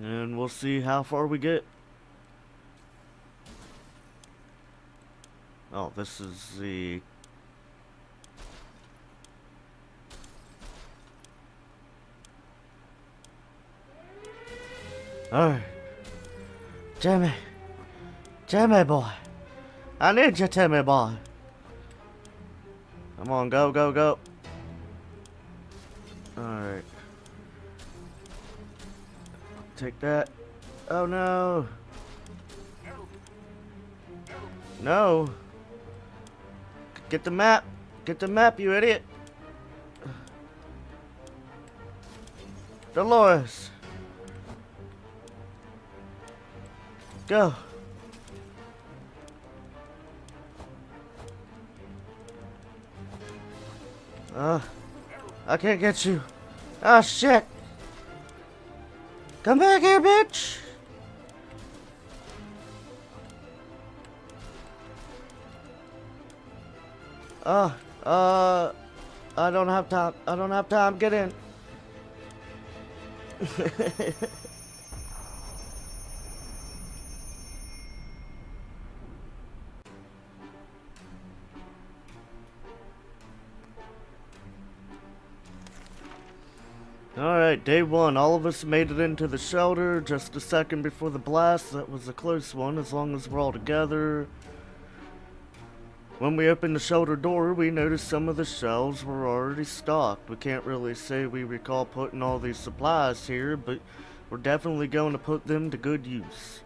And we'll see how far we get. Oh, this is the... Alright. Timmy. Timmy boy. I need you, Timmy boy. Come on, go, go, go. Alright. Take that. Oh no. No. Get the map. Get the map, you idiot. Dolores. Go. I can't get you. Oh shit. Come back here, bitch. I don't have time. I don't have time. Get in. Alright, day one. All of us made it into the shelter just a second before the blast. That was a close one, as long as we're all together. When we opened the shelter door, we noticed some of the shelves were already stocked. We can't really say we recall putting all these supplies here, but we're definitely going to put them to good use.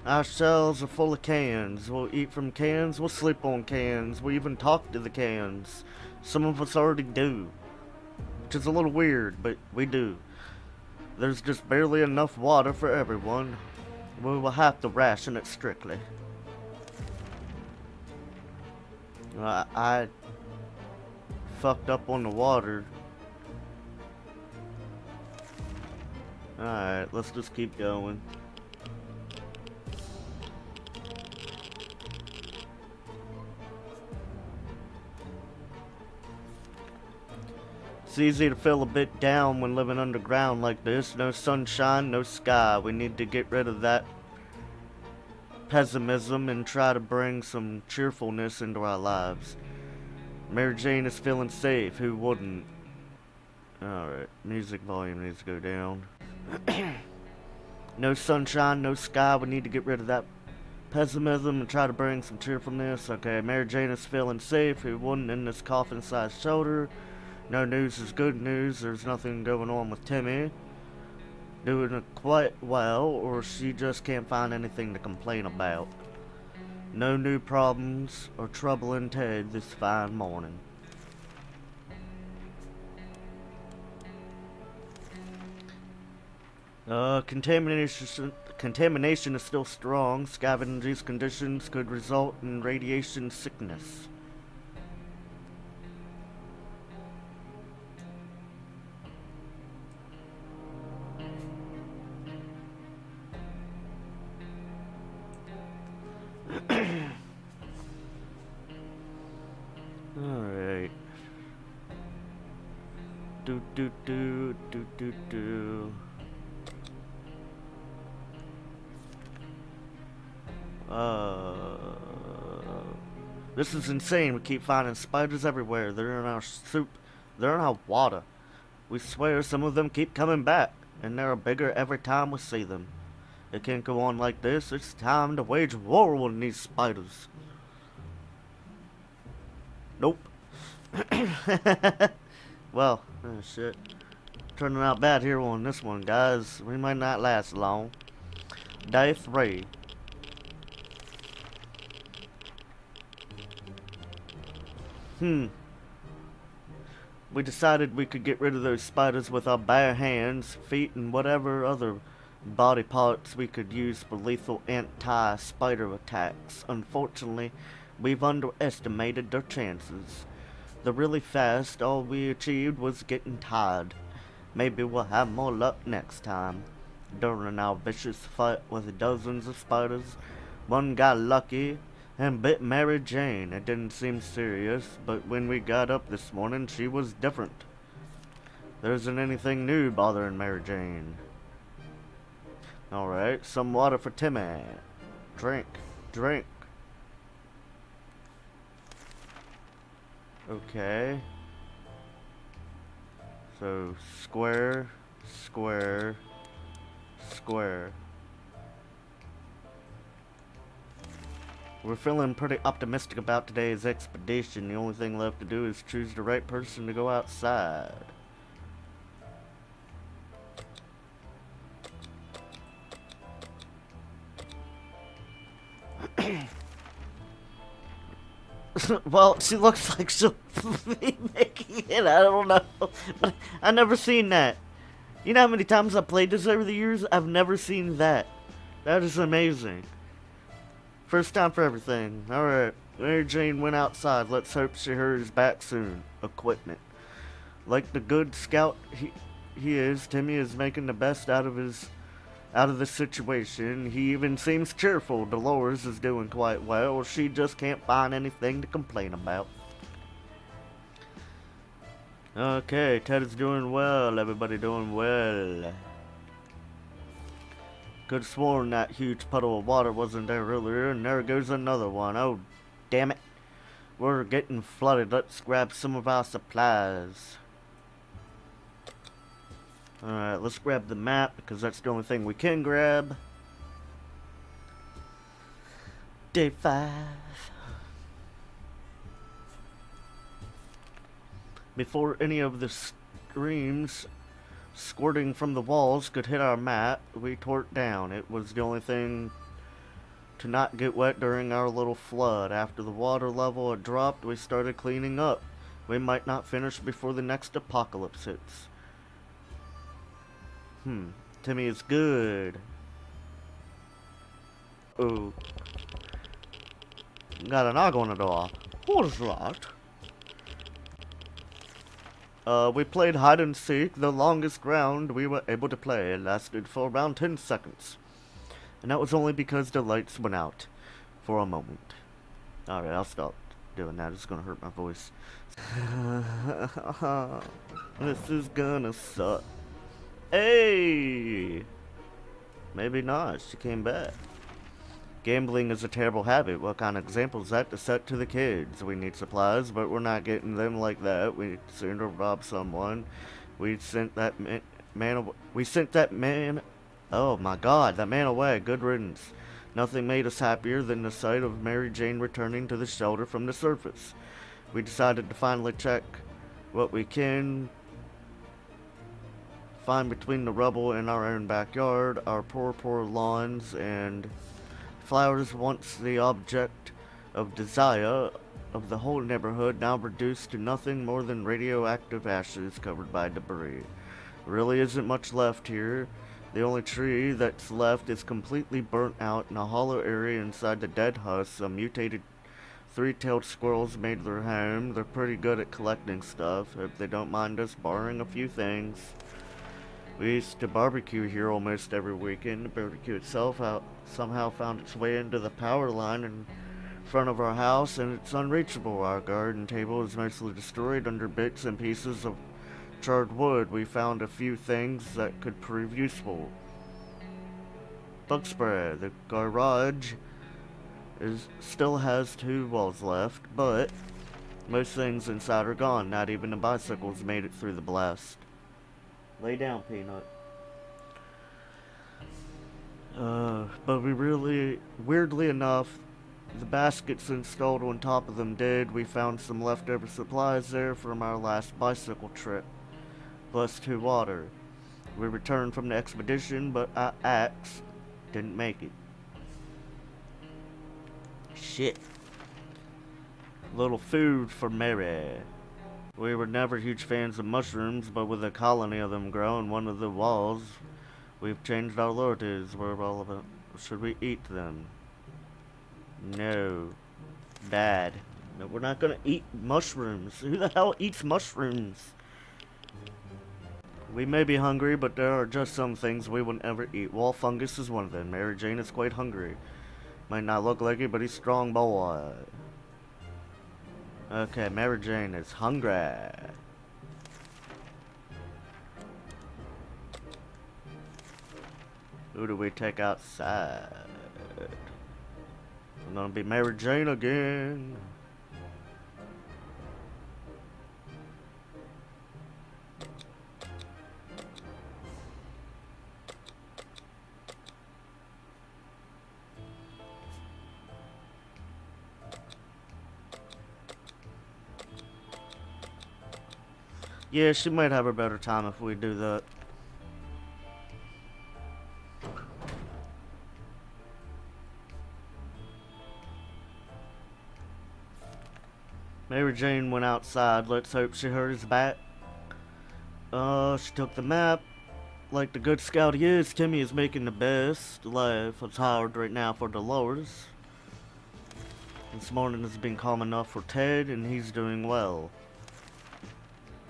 Our shelves are full of cans. We'll eat from cans, we'll sleep on cans, we even talk to the cans. Some of us already do. Which is a little weird, but we do. There's just barely enough water for everyone. We will have to ration it strictly. I fucked up on the water. Alright, let's just keep going. It's easy to feel a bit down when living underground like this. No sunshine, no sky. We need to get rid of that pessimism and try to bring some cheerfulness into our lives. Mary Jane is feeling safe. Who wouldn't? Alright, music volume needs to go down. No sunshine, no sky. We need to get rid of that pessimism and try to bring some cheerfulness. Okay, Mary Jane is feeling safe. Who wouldn't in this coffin-sized shelter? No news is good news. There's nothing going on with Timmy. Doing it quite well, or she just can't find anything to complain about. No new problems or trouble in Ted this fine morning. Contamination is still strong. Scavenging these conditions could result in radiation sickness. Alright. Do. This is insane. We keep finding spiders everywhere. They're in our soup. They're in our water. We swear some of them keep coming back, and they're bigger every time we see them. It can't go on like this. It's time to wage war on these spiders. Nope. Well, oh shit. Turning out bad here on this one, guys. We might not last long. Day 3. We decided we could get rid of those spiders with our bare hands, feet, and whatever other body parts we could use for lethal anti-spider attacks. Unfortunately, we've underestimated their chances. They're really fast. All we achieved was getting tired. Maybe we'll have more luck next time. During our vicious fight with dozens of spiders, one got lucky and bit Mary Jane. It didn't seem serious, but when we got up this morning, she was different. There isn't anything new bothering Mary Jane. Alright, some water for Timmy. Drink. Drink. Okay. So, square, square, square. We're feeling pretty optimistic about today's expedition. The only thing left to do is choose the right person to go outside. Well, she looks like she'll be making it. I don't know. But I've never seen that. You know how many times I've played this over the years? I've never seen that. That is amazing. First time for everything. Alright. Mary Jane went outside. Let's hope she hurries back soon. Equipment. Like the good scout he is, Timmy is making the best out of the situation. He even seems cheerful. Dolores is doing quite well. She just can't find anything to complain about. Okay, Ted is doing well. Everybody doing well. Could've sworn that huge puddle of water wasn't there earlier, and there goes another one. Oh, damn it. We're getting flooded. Let's grab some of our supplies. Alright, let's grab the map, because that's the only thing we can grab. Day 5. Before any of the streams squirting from the walls could hit our map, we tore it down. It was the only thing to not get wet during our little flood. After the water level had dropped, we started cleaning up. We might not finish before the next apocalypse hits. Timmy is good. Oh. Got a knock on the door. What is that? We played hide and seek. The longest round we were able to play. It lasted for around 10 seconds. And that was only because the lights went out for a moment. Alright, I'll stop doing that. It's gonna hurt my voice. This is gonna suck. Hey! Maybe not. She came back. Gambling is a terrible habit. What kind of example is that to set to the kids? We need supplies, but we're not getting them like that. We sooner rob someone. We sent that man. Oh my God, that man away. Good riddance. Nothing made us happier than the sight of Mary Jane returning to the shelter from the surface. We decided to finally check what we can find between the rubble in our own backyard. Our poor lawns and flowers, once the object of desire of the whole neighborhood, now reduced to nothing more than radioactive ashes covered by debris. Really isn't much left here. The only tree that's left is completely burnt out. In a hollow area inside the dead husk, some mutated three-tailed squirrels made their home. They're pretty good at collecting stuff. Hope they don't mind us borrowing a few things. We used to barbecue here almost every weekend. The barbecue itself somehow found its way into the power line in front of our house, and it's unreachable. Our garden table is mostly destroyed under bits and pieces of charred wood. We found a few things that could prove useful. Bug spray. The garage still has 2 walls left, but most things inside are gone. Not even the bicycles made it through the blast. Lay down, Peanut. But weirdly enough, the baskets installed on top of them did. We found some leftover supplies there from our last bicycle trip, plus 2 water. We returned from the expedition, but our axe didn't make it. Shit. Little food for Mary. We were never huge fans of mushrooms, but with a colony of them growing one of the walls, we've changed our loyalties. We're all about. Should we eat them? No. Bad. No, we're not gonna eat mushrooms. Who the hell eats mushrooms? We may be hungry, but there are just some things we would never eat. Wall fungus is one of them. Mary Jane is quite hungry. Might not look like it, but he's strong boy. Okay, Mary Jane is hungry. Who do we take outside? I'm gonna be Mary Jane again. Yeah, she might have a better time if we do that. Mary Jane went outside. Let's hope she hurries back. She took the map. Like the good scout he is, Timmy is making the best life. It's hard right now for Dolores. This morning has been calm enough for Ted, and he's doing well.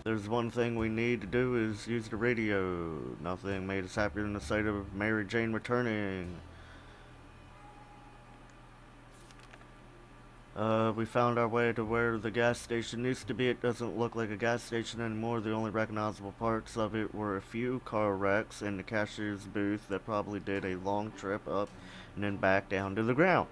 There's one thing we need to do is use the radio. Nothing made us happier than the sight of Mary Jane returning. We found our way to where the gas station used to be. It doesn't look like a gas station anymore. The only recognizable parts of it were a few car wrecks and the cashier's booth that probably did a long trip up and then back down to the ground.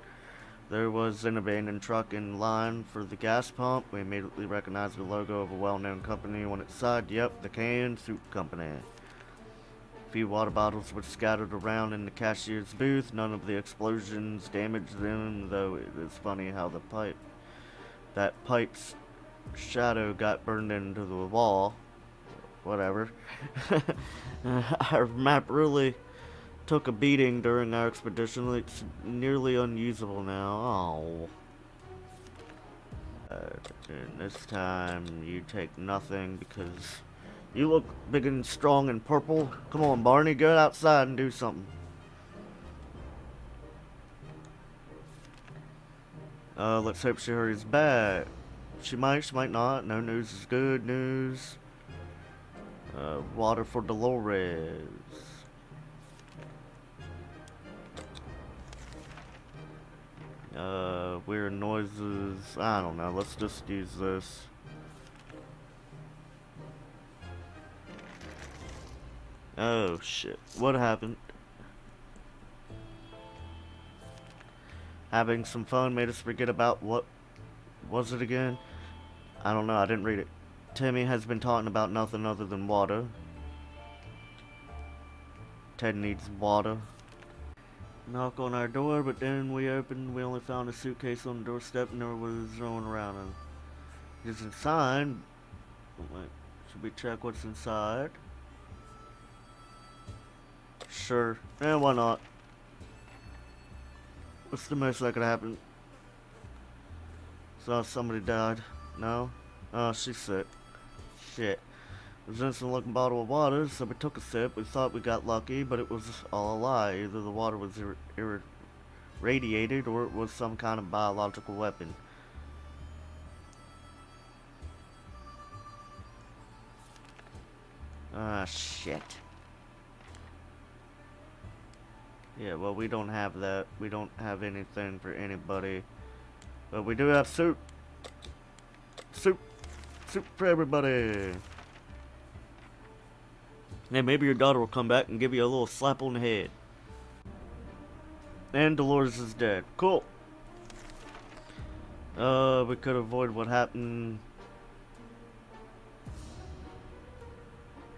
There was an abandoned truck in line for the gas pump. We immediately recognized the logo of a well-known company on its side. Yep, the Canned Soup Company. A few water bottles were scattered around in the cashier's booth. None of the explosions damaged them, though it is funny how that pipe's shadow got burned into the wall. Whatever. Our map really took a beating during our expedition. It's nearly unusable now. Oh. And this time you take nothing because you look big and strong and purple. Come on, Barney, go outside and do something. Let's hope she hurries back. She might not. No news is good news. Water for Dolores. Weird noises. I don't know. Let's just use this. Oh shit. What happened? Having some fun made us forget about what was it again? I don't know. I didn't read it. Timmy has been talking about nothing other than water. Ted needs water. Knock on our door, but then we opened. We only found a suitcase on the doorstep, and there was no one around. And it's inside. Wait, should we check what's inside? Sure. Eh, why not? What's the most that could happen? So somebody died. No? Oh, she's sick. Shit. It was an instant looking bottle of water, so we took a sip. We thought we got lucky, but it was all a lie. Either the water was irradiated or it was some kind of biological weapon. Ah, shit. Yeah, well, we don't have that. We don't have anything for anybody. But we do have soup. Soup. Soup for everybody. And maybe your daughter will come back and give you a little slap on the head. And Dolores is dead. Cool. We could avoid what happened.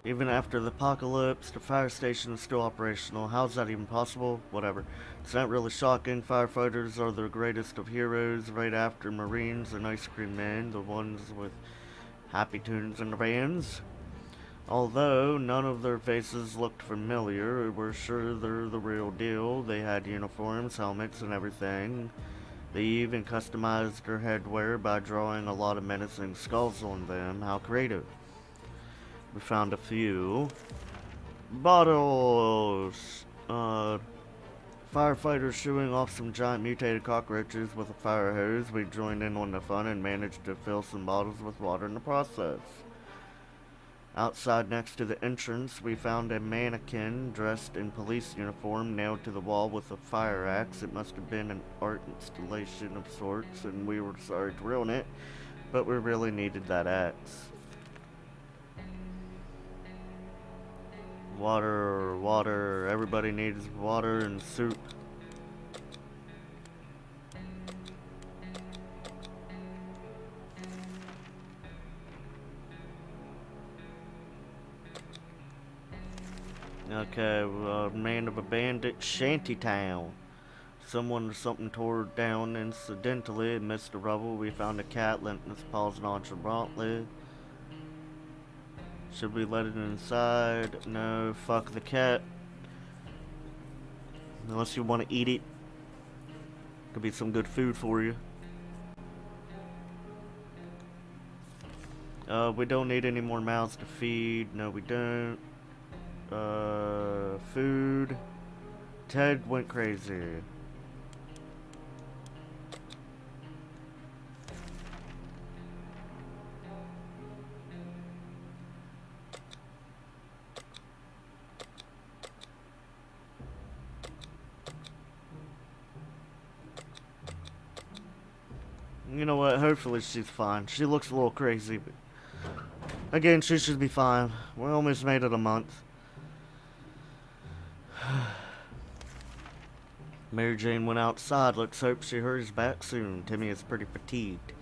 Even after the apocalypse, the fire station is still operational. How's that even possible? Whatever. It's not really shocking. Firefighters are the greatest of heroes, right after Marines and Ice Cream Men, the ones with happy tunes in the vans. Although none of their faces looked familiar, we're sure they're the real deal. They had uniforms, helmets, and everything. They even customized their headwear by drawing a lot of menacing skulls on them. How creative. We found a few bottles. Firefighters shooing off some giant mutated cockroaches with a fire hose. We joined in on the fun and managed to fill some bottles with water in the process. Outside next to the entrance, we found a mannequin dressed in police uniform nailed to the wall with a fire axe. It must have been an art installation of sorts, and we were sorry to ruin it, but we really needed that axe. Water, water. Everybody needs water and soup. Okay, man of abandoned shantytown. Someone or something tore down incidentally amidst the rubble. We found a cat letting its paws nonchalantly. Should we let it inside? No, fuck the cat. Unless you want to eat it. Could be some good food for you. We don't need any more mouths to feed. No, we don't. Food. Ted went crazy. You know what? Hopefully she's fine. She looks a little crazy, but again, she should be fine. We almost made it a month. Mary Jane went outside. Let's hope she hurries back soon. Timmy is pretty fatigued.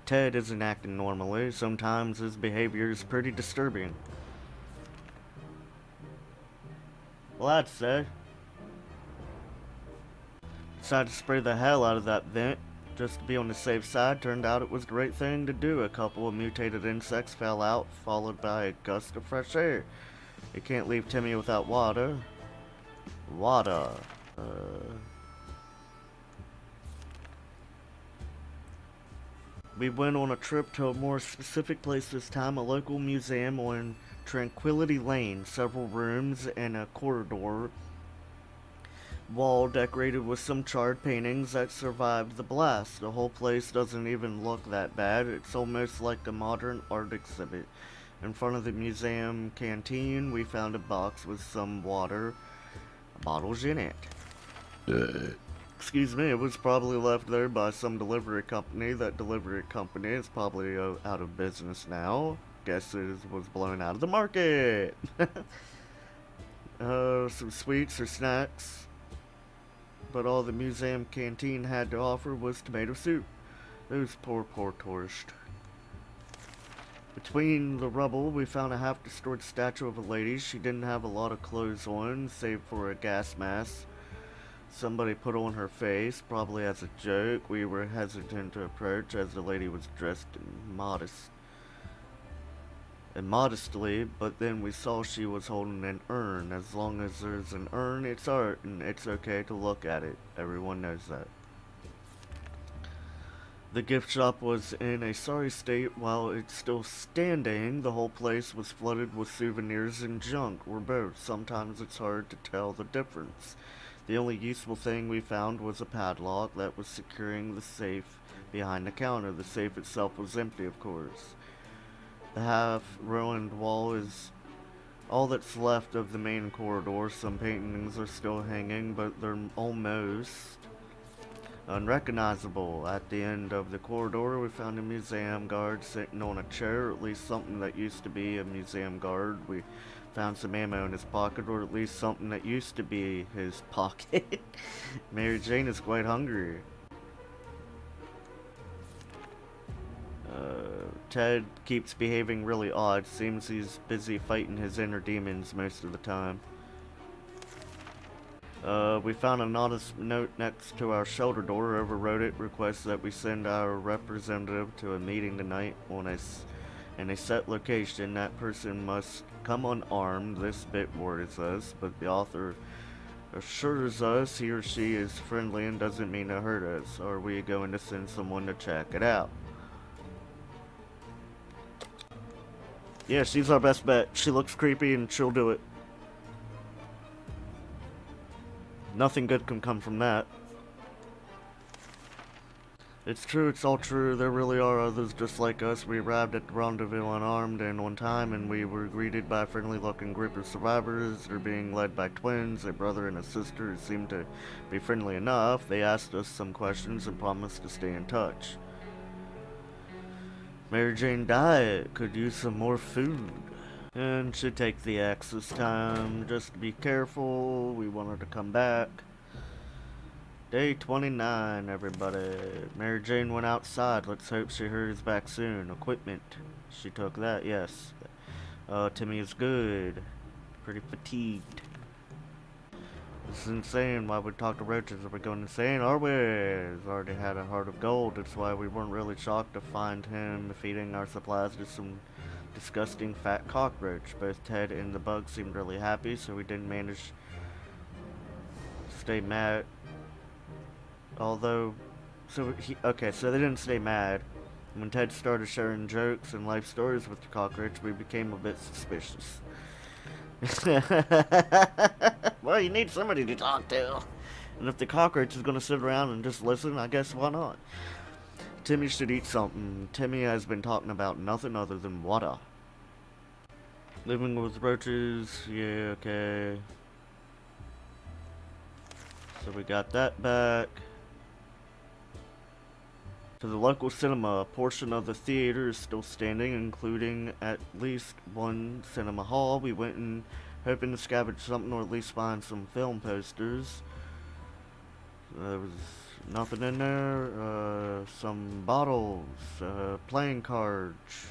Ted isn't acting normally. Sometimes his behavior is pretty disturbing. Well, I'd say. Decided to spray the hell out of that vent. Just to be on the safe side. Turned out it was a great thing to do. A couple of mutated insects fell out, followed by a gust of fresh air. You can't leave Timmy without water. Water. We went on a trip to a more specific place this time, a local museum on Tranquility Lane. Several rooms and a corridor wall decorated with some charred paintings that survived the blast. The whole place doesn't even look that bad. It's almost like a modern art exhibit. In front of the museum canteen, we found a box with some water bottles in it. Excuse me, it was probably left there by some delivery company. That delivery company is probably out of business now. Guess it was blown out of the market. Some sweets or snacks. But all the museum canteen had to offer was tomato soup. Those poor tourists. Between the rubble, we found a half-destroyed statue of a lady. She didn't have a lot of clothes on, save for a gas mask somebody put on her face, probably as a joke. We were hesitant to approach as the lady was dressed modestly, but then we saw she was holding an urn. As long as there's an urn, it's art, and it's okay to look at it. Everyone knows that. The gift shop was in a sorry state while it's still standing. The whole place was flooded with souvenirs and junk, or both. Sometimes it's hard to tell the difference. The only useful thing we found was a padlock that was securing the safe behind the counter. The safe itself was empty, of course. The half-ruined wall is all that's left of the main corridor. Some paintings are still hanging, but they're almost unrecognizable. At the end of the corridor, we found a museum guard sitting on a chair, or at least something that used to be a museum guard. We found some ammo in his pocket, or at least something that used to be his pocket. Mary Jane is quite hungry. Ted keeps behaving really odd. Seems he's busy fighting his inner demons most of the time. We found a note next to our shelter door. Overwrote it. Requests that we send our representative to a meeting tonight in a set location. That person must come unarmed. This bit worries us, but the author assures us he or she is friendly and doesn't mean to hurt us. Are we going to send someone to check it out? Yeah, she's our best bet. She looks creepy and she'll do it. Nothing good can come from that. It's true, it's all true. There really are others just like us. We arrived at the rendezvous unarmed and on time, and we were greeted by a friendly-looking group of survivors. They're being led by twins, a brother and a sister who seemed to be friendly enough. They asked us some questions and promised to stay in touch. Mary Jane diet could use some more food. And should take the axe this time. Just to be careful. We want her to come back. Day 29, everybody. Mary Jane went outside. Let's hope she hurries back soon. Equipment. She took that, yes. Timmy is good. Pretty fatigued. This is insane. Why we talk to roaches? Are we going insane? Are we? He's already had a heart of gold. That's why we weren't really shocked to find him feeding our supplies to some disgusting fat cockroach. Both Ted and the bug seemed really happy, so we didn't manage to stay mad. Although, so they didn't stay mad. When Ted started sharing jokes and life stories with the cockroach, we became a bit suspicious. Well, you need somebody to talk to. And if the cockroach is gonna sit around and just listen, I guess why not? Timmy should eat something. Timmy has been talking about nothing other than water. Living with roaches, yeah, okay. So we got that back. To the local cinema, a portion of the theater is still standing, including at least one cinema hall. We went in hoping to scavenge something or at least find some film posters. There was nothing in there. Some bottles, playing cards.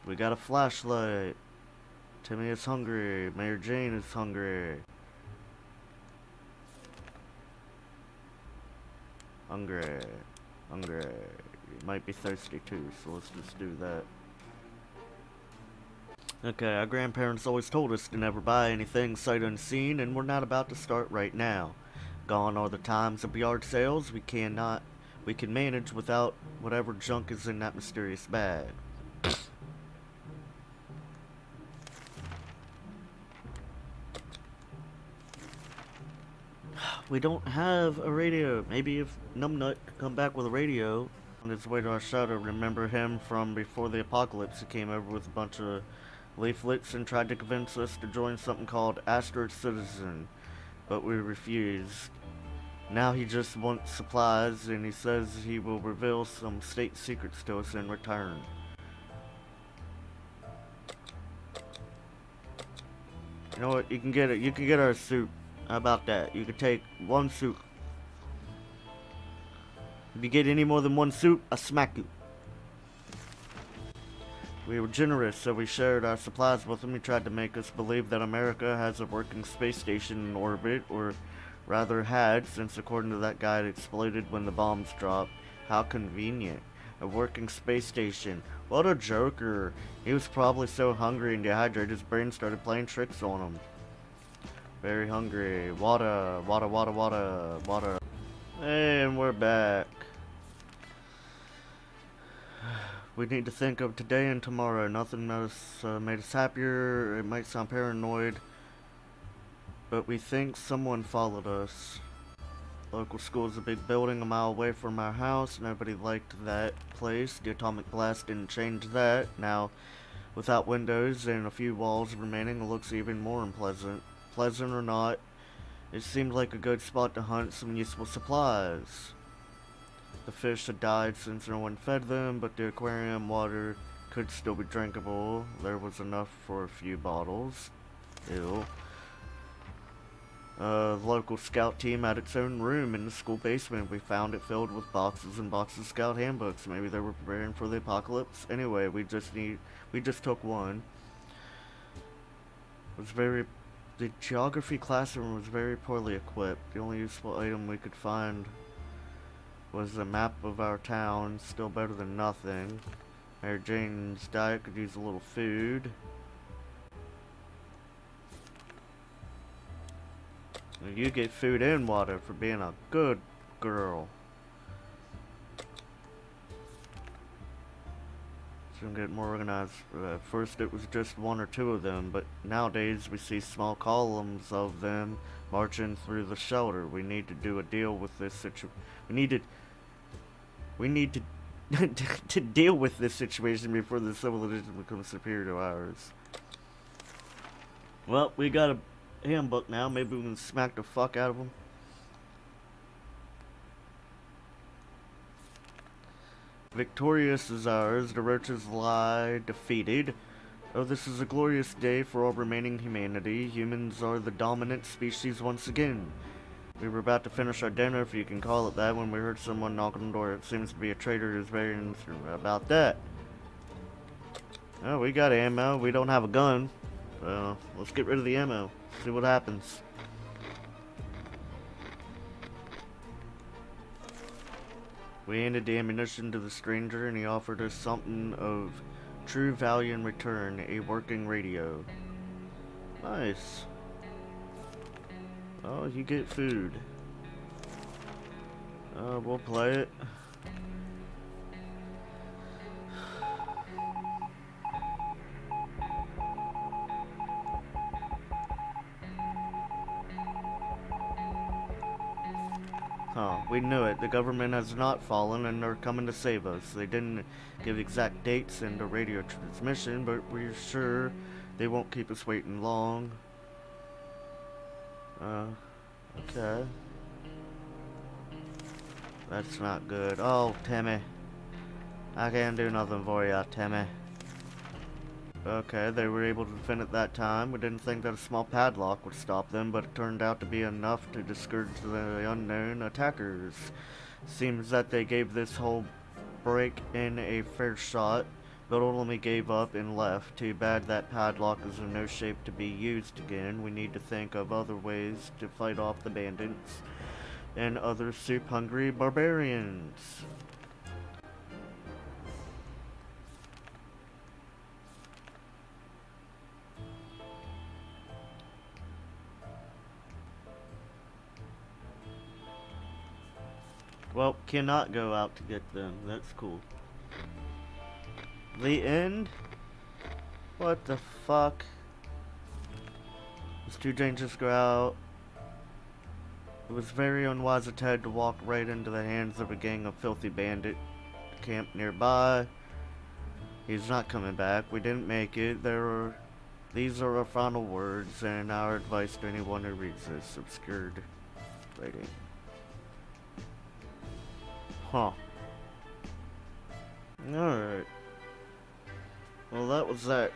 We got a flashlight. Timmy is hungry. Mayor Jane is hungry. Hungry. You might be thirsty too, so let's just do that. Okay, our grandparents always told us to never buy anything sight unseen, and we're not about to start right now. Gone are the times of yard sales. We can manage without whatever junk is in that mysterious bag. We don't have a radio. Maybe if Numbnut could come back with a radio on his way to our shelter. Remember him from before the apocalypse? He came over with a bunch of leaflets and tried to convince us to join something called Astro Citizen, but we refused. Now he just wants supplies, and he says he will reveal some state secrets to us in return. You know what? You can get it. You can get our soup. How about that? You could take one soup. If you get any more than one soup, I smack you. We were generous, so we shared our supplies with him. He tried to make us believe that America has a working space station in orbit, or rather had, since according to that guy it exploded when the bombs dropped. How convenient. A working space station. What a joker. He was probably so hungry and dehydrated his brain started playing tricks on him. Very hungry. Water. And we're back. We need to think of today and tomorrow. Nothing made us happier. It might sound paranoid, but we think someone followed us. Local school is a big building a mile away from our house. Nobody liked that place. The atomic blast didn't change that. Now, without windows and a few walls remaining, it looks even more unpleasant. Pleasant or not, it seemed like a good spot to hunt some useful supplies. The fish had died since no one fed them, but the aquarium water could still be drinkable. There was enough for a few bottles. Ew. The local scout team had its own room in the school basement. We found it filled with boxes and boxes of scout handbooks. Maybe they were preparing for the apocalypse. Anyway, we just took one. The geography classroom was very poorly equipped. The only useful item we could find was a map of our town, still better than nothing. Mary Jane's diet could use a little food. You get food and water for being a good girl. And get more organized. First it was just one or two of them, but nowadays we see small columns of them marching through the shelter. We need to do a deal with this situation. We need to to deal with this situation before the civilization becomes superior to ours. Well, we got a handbook now. Maybe we can smack the fuck out of them. Victorious is ours. The roaches lie defeated. Oh, this is a glorious day for all remaining humanity. Humans are the dominant species once again. We were about to finish our dinner, if you can call it that, when we heard someone knock on the door. It seems to be a trader who's very concerned about that. Oh, we got ammo. We don't have a gun. Let's get rid of the ammo. See what happens. We handed the ammunition to the stranger, and he offered us something of true value in return, a working radio. Nice. Oh, you get food. We'll play it. Huh, we knew it. The government has not fallen and they're coming to save us. They didn't give exact dates and the radio transmission, but we're sure they won't keep us waiting long. Okay. That's not good. Oh, Timmy. I can't do nothing for ya, Timmy. Okay, they were able to defend it that time. We didn't think that a small padlock would stop them, but it turned out to be enough to discourage the unknown attackers. Seems that they gave this whole break-in a fair shot, but ultimately gave up and left. Too bad that padlock is in no shape to be used again. We need to think of other ways to fight off the bandits and other soup-hungry barbarians. Well, cannot go out to get them. That's cool. The end? What the fuck? It's too dangerous to go out. It was very unwise of Ted to walk right into the hands of a gang of filthy bandits camped nearby. He's not coming back. We didn't make it. These are our final words and our advice to anyone who reads this obscured writing. Huh. Alright. Well, that was that.